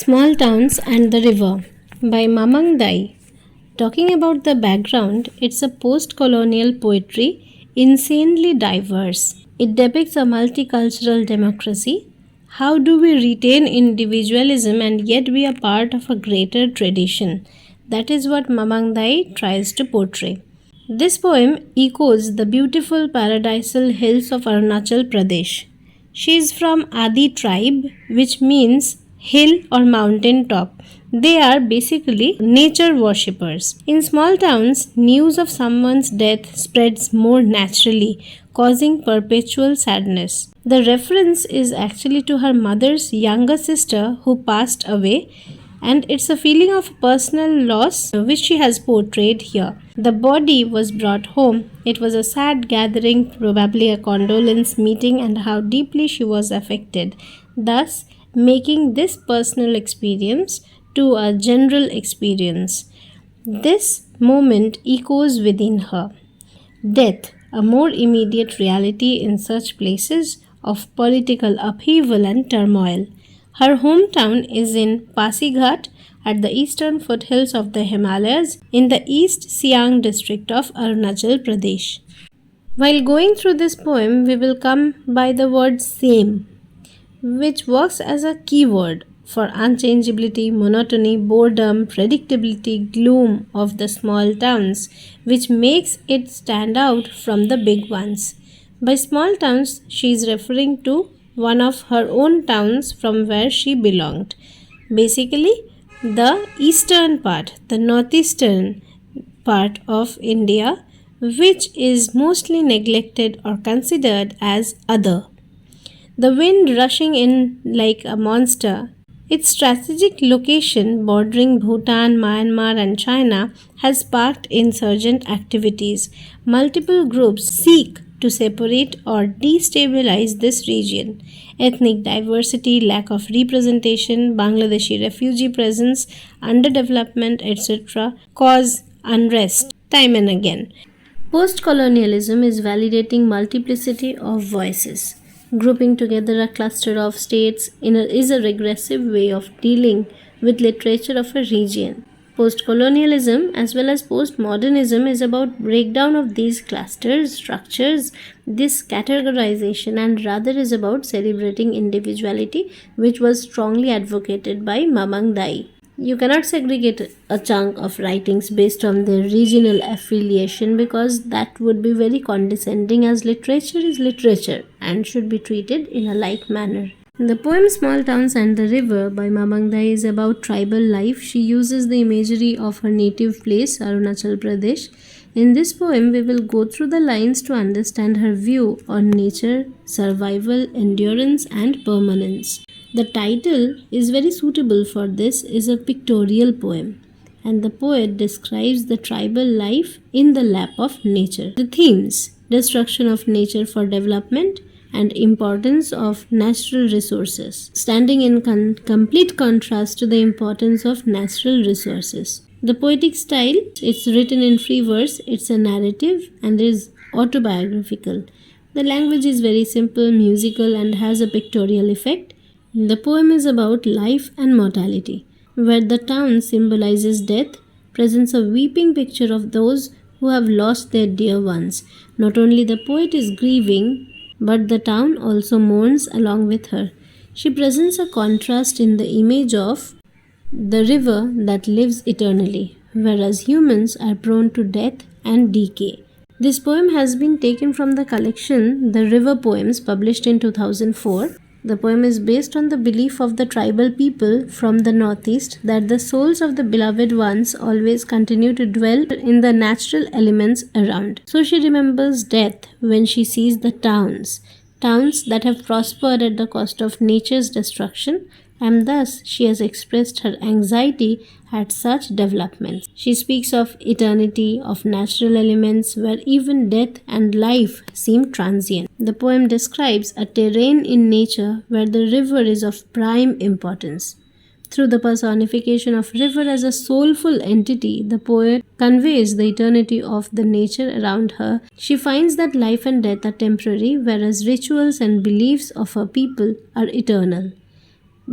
Small Towns and the River by Mamang Dai. Talking about the background, it's a post colonial poetry, insanely diverse. It depicts a multicultural democracy. How do we retain individualism and yet be a part of a greater tradition? That is what Mamang Dai tries to portray. This poem echoes the beautiful paradisal hills of Arunachal Pradesh. She is from Adi tribe, which means hill or mountain top. They are basically nature worshippers. In small towns, news of someone's death spreads more naturally, causing perpetual sadness. The reference is actually to her mother's younger sister who passed away, and it's a feeling of personal loss which she has portrayed here. The body was brought home. It was a sad gathering, probably a condolence meeting, and how deeply she was affected, thus making this personal experience to a general experience. This moment echoes within her. Death, a more immediate reality in such places of political upheaval and turmoil. Her hometown is in Pasighat at the eastern foothills of the Himalayas in the East Siang district of Arunachal Pradesh. While going through this poem, we will come by the word same, which works as a keyword for unchangeability, monotony, boredom, predictability, gloom of the small towns, which makes it stand out from the big ones. By small towns, she is referring to one of her own towns from where she belonged. Basically, the eastern part, the northeastern part of India, which is mostly neglected or considered as other. The wind rushing in like a monster. Its strategic location bordering Bhutan, Myanmar, and China has sparked insurgent activities. Multiple groups seek to separate or destabilize this region. Ethnic diversity, lack of representation, Bangladeshi refugee presence, underdevelopment, etc., cause unrest time and again. Post colonialism is validating multiplicity of voices. Grouping together a cluster of states is a regressive way of dealing with literature of a region. Post-colonialism as well as postmodernism is about breakdown of these clusters, structures, this categorization, and rather is about celebrating individuality, which was strongly advocated by Mamang Dai. You cannot segregate a chunk of writings based on their regional affiliation because that would be very condescending, as literature is literature and should be treated in a like manner. The poem Small Towns and the River by Mamang Dai is about tribal life. She uses the imagery of her native place, Arunachal Pradesh. In this poem, we will go through the lines to understand her view on nature, survival, endurance, and permanence. The title is very suitable for this, is a pictorial poem, and the poet describes the tribal life in the lap of nature. The themes: destruction of nature for development and importance of natural resources, standing in complete contrast to the importance of natural resources. The poetic style, it's written in free verse, it's a narrative and is autobiographical. The language is very simple, musical, and has a pictorial effect. The poem is about life and mortality, where the town symbolizes death, presents a weeping picture of those who have lost their dear ones. Not only the poet is grieving, but the town also mourns along with her. She presents a contrast in the image of the river that lives eternally, whereas humans are prone to death and decay. This poem has been taken from the collection The River Poems, published in 2004. The poem is based on the belief of the tribal people from the northeast that the souls of the beloved ones always continue to dwell in the natural elements around. So she remembers death when she sees the towns that have prospered at the cost of nature's destruction, and thus she has expressed her anxiety at such developments. She speaks of eternity, of natural elements where even death and life seem transient. The poem describes a terrain in nature where the river is of prime importance. Through the personification of river as a soulful entity, the poet conveys the eternity of the nature around her. She finds that life and death are temporary, whereas rituals and beliefs of her people are eternal.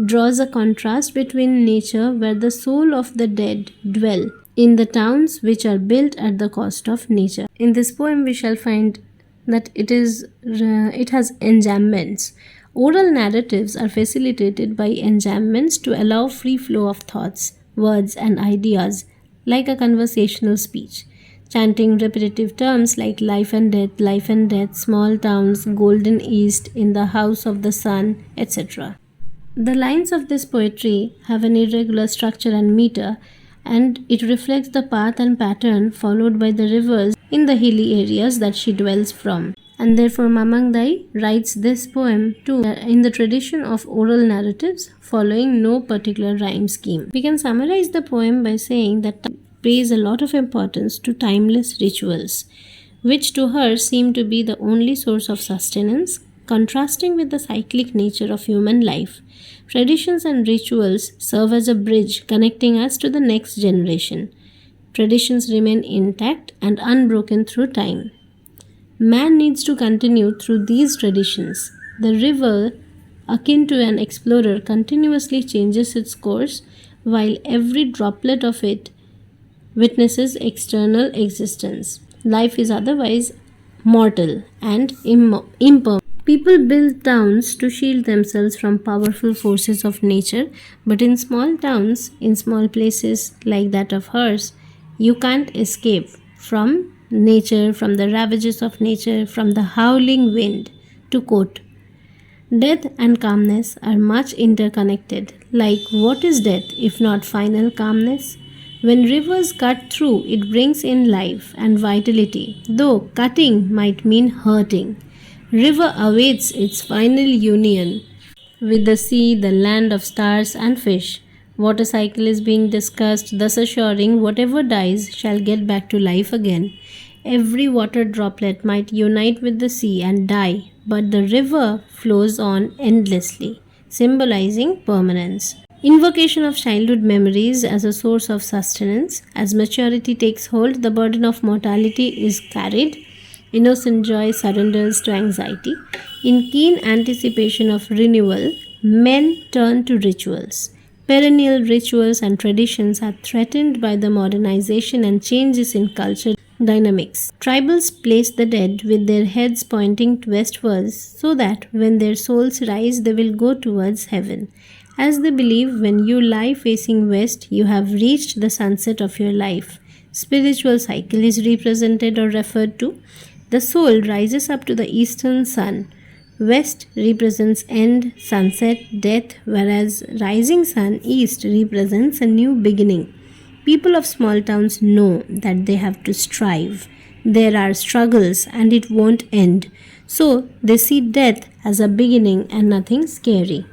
draws a contrast between nature where the soul of the dead dwell in the towns which are built at the cost of nature. In this poem we shall find that it has enjambments. Oral narratives are facilitated by enjambments to allow free flow of thoughts, words and ideas like a conversational speech. Chanting repetitive terms like life and death, small towns, golden east, in the house of the sun, etc. The lines of this poetry have an irregular structure and meter, and it reflects the path and pattern followed by the rivers in the hilly areas that she dwells from. And therefore Mamang Dai writes this poem too in the tradition of oral narratives following no particular rhyme scheme. We can summarize the poem by saying that pays a lot of importance to timeless rituals, which to her seem to be the only source of sustenance, contrasting with the cyclic nature of human life. Traditions and rituals serve as a bridge connecting us to the next generation. Traditions remain intact and unbroken through time. Man needs to continue through these traditions. The river, akin to an explorer, continuously changes its course, while every droplet of it witnesses external existence. Life is otherwise mortal and impermanent. People build towns to shield themselves from powerful forces of nature, but in small towns, in small places like that of hers, you can't escape from nature, from the ravages of nature, from the howling wind. To quote, death and calmness are much interconnected. Like, what is death if not final calmness? When rivers cut through, it brings in life and vitality, though cutting might mean hurting. River awaits its final union with the sea, the land of stars and fish. Water cycle is being discussed, thus assuring whatever dies shall get back to life again. Every water droplet might unite with the sea and die, but the river flows on endlessly, symbolizing permanence. Invocation of childhood memories as a source of sustenance. As maturity takes hold, the burden of mortality is carried. Innocent joy surrenders to anxiety. In keen anticipation of renewal, men turn to rituals. Perennial rituals and traditions are threatened by the modernization and changes in culture dynamics. Tribals place the dead with their heads pointing westwards so that when their souls rise, they will go towards heaven. As they believe, when you lie facing west, you have reached the sunset of your life. Spiritual cycle is represented or referred to. The soul rises up to the eastern sun. West represents end, sunset, death, whereas rising sun, east, represents a new beginning. People of small towns know that they have to strive. There are struggles and it won't end. So they see death as a beginning and nothing scary.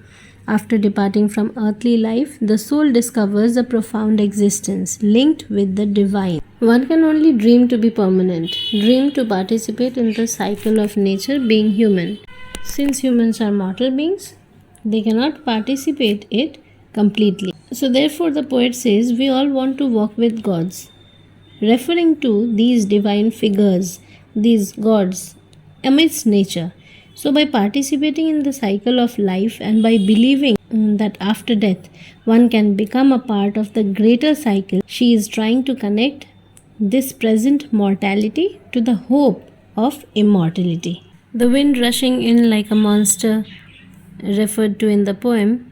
After departing from earthly life, the soul discovers a profound existence linked with the divine. One can only dream to be permanent, dream to participate in the cycle of nature being human. Since humans are mortal beings, they cannot participate it completely. So therefore the poet says we all want to walk with gods, referring to these divine figures, these gods amidst nature. So by participating in the cycle of life and by believing that after death one can become a part of the greater cycle, she is trying to connect this present mortality to the hope of immortality. The wind rushing in like a monster referred to in the poem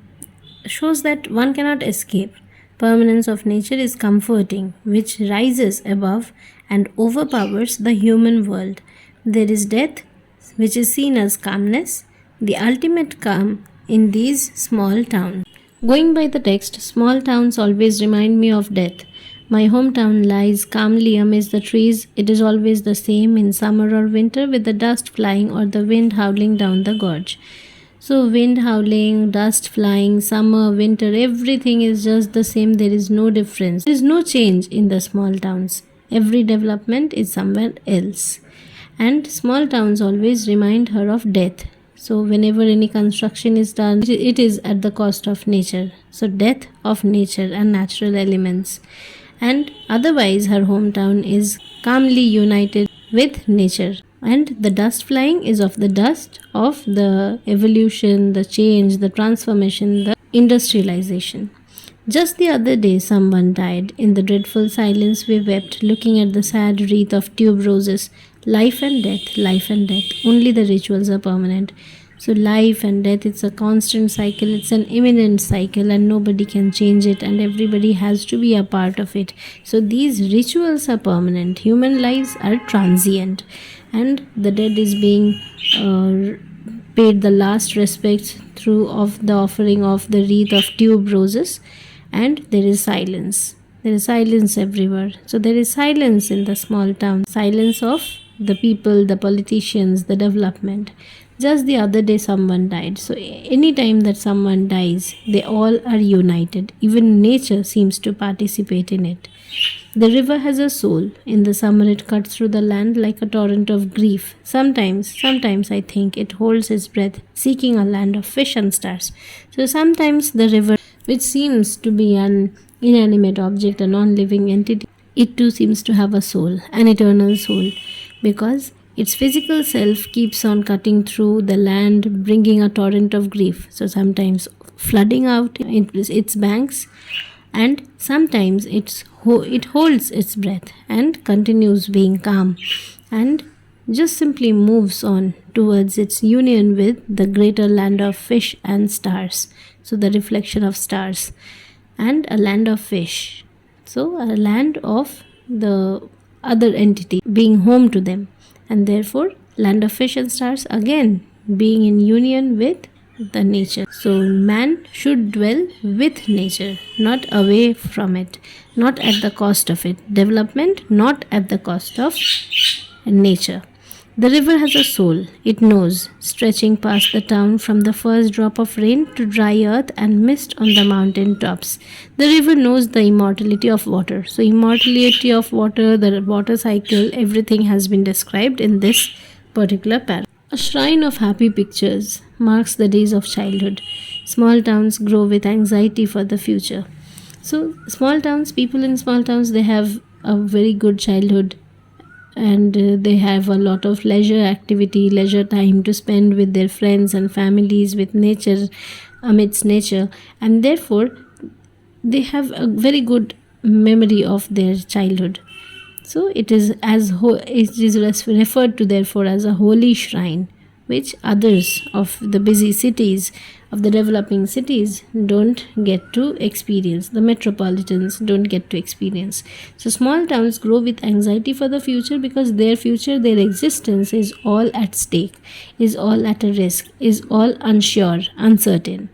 shows that one cannot escape. Permanence of nature is comforting, which rises above and overpowers the human world. There is death, which is seen as calmness, the ultimate calm in these small towns. Going by the text, small towns always remind me of death. My hometown lies calmly amidst the trees. It is always the same in summer or winter, with the dust flying or the wind howling down the gorge. So wind howling, dust flying, summer, winter, everything is just the same. There is no difference. There is no change in the small towns. Every development is somewhere else. And small towns always remind her of death. So whenever any construction is done, it is at the cost of nature. So death of nature and natural elements. And otherwise her hometown is calmly united with nature. And the dust flying is of the dust of the evolution, the change, the transformation, the industrialization. Just the other day, someone died. In the dreadful silence, we wept, looking at the sad wreath of tube roses. Life and death, life and death. Only the rituals are permanent. So, life and death, it's a constant cycle, it's an imminent cycle, and nobody can change it, and everybody has to be a part of it. So, these rituals are permanent. Human lives are transient, and the dead is being paid the last respects through of the offering of the wreath of tube roses, and there is silence. There is silence everywhere. So there is silence in the small town, silence of the people, the politicians, the development. Just the other day someone died. So any time that someone dies, they all are united. Even nature seems to participate in it. The river has a soul. In the summer, it cuts through the land like a torrent of grief. Sometimes I think it holds its breath, seeking a land of fish and stars. So sometimes the river, which seems to be an inanimate object, a non-living entity, it too seems to have a soul, an eternal soul, because its physical self keeps on cutting through the land, bringing a torrent of grief. So sometimes flooding out its banks, and sometimes it holds its breath and continues being calm, and just simply moves on towards its union with the greater land of fish and stars. So the reflection of stars and a land of fish. So a land of the other entity being home to them, and therefore land of fish and stars again being in union with the nature. So man should dwell with nature, not away from it, not at the cost of it. Development not at the cost of nature. The river has a soul, it knows, stretching past the town from the first drop of rain to dry earth and mist on the mountain tops. The river knows the immortality of water. So immortality of water, the water cycle, everything has been described in this particular paragraph. A shrine of happy pictures marks the days of childhood. Small towns grow with anxiety for the future. So small towns, people in small towns, they have a very good childhood, and they have a lot of leisure activity, leisure time to spend with their friends and families, with nature, amidst nature, and therefore they have a very good memory of their childhood. So it is referred to therefore as a holy shrine, which others of the busy cities, of the developing cities, don't get to experience. The metropolitans don't get to experience. So small towns grow with anxiety for the future, because their future, their existence is all at stake, is all at a risk, is all unsure, uncertain,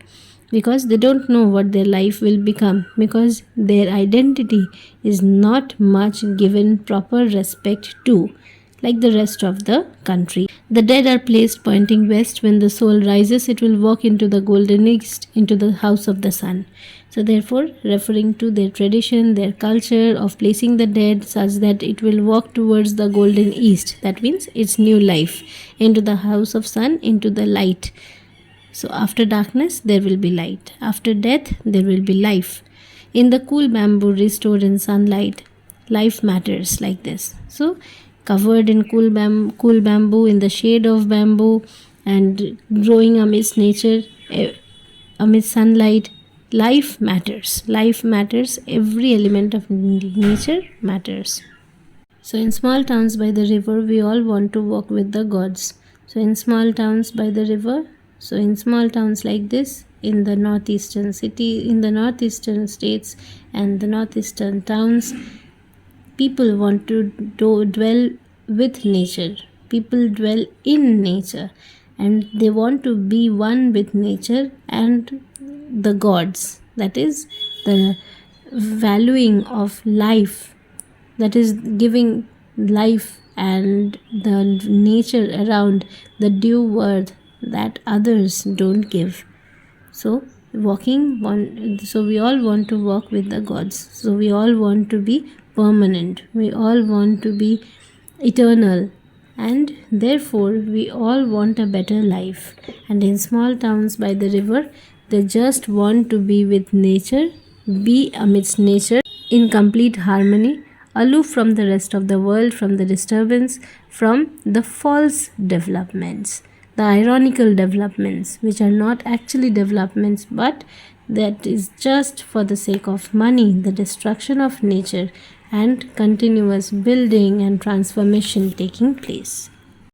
because they don't know what their life will become, because their identity is not much given proper respect to, like the rest of the country. The dead are placed pointing west. When the soul rises, it will walk into the golden east, into the house of the sun. So therefore, referring to their tradition, their culture of placing the dead such that it will walk towards the golden east, that means its new life, into the house of sun, into the light. So after darkness, there will be light. After death, there will be life. In the cool bamboo restored in sunlight, life matters, like this. So covered in cool bamboo, in the shade of bamboo, and growing amidst nature, amidst sunlight, life matters. Life matters. Every element of nature matters. So in small towns by the river, we all want to walk with the gods. So in small towns by the river, so in small towns like this, in the northeastern states and the northeastern towns, people want to dwell with nature. People dwell in nature, and they want to be one with nature and the gods. That is the valuing of life, that is giving life and the nature around the due worth that others don't give. So we all want to walk with the gods. So we all want to be permanent. We all want to be eternal, and therefore we all want a better life. And in small towns by the river, they just want to be with nature, be amidst nature in complete harmony, aloof from the rest of the world, from the disturbance, from the false developments, the ironical developments, which are not actually developments but that is just for the sake of money, the destruction of nature, and continuous building and transformation taking place.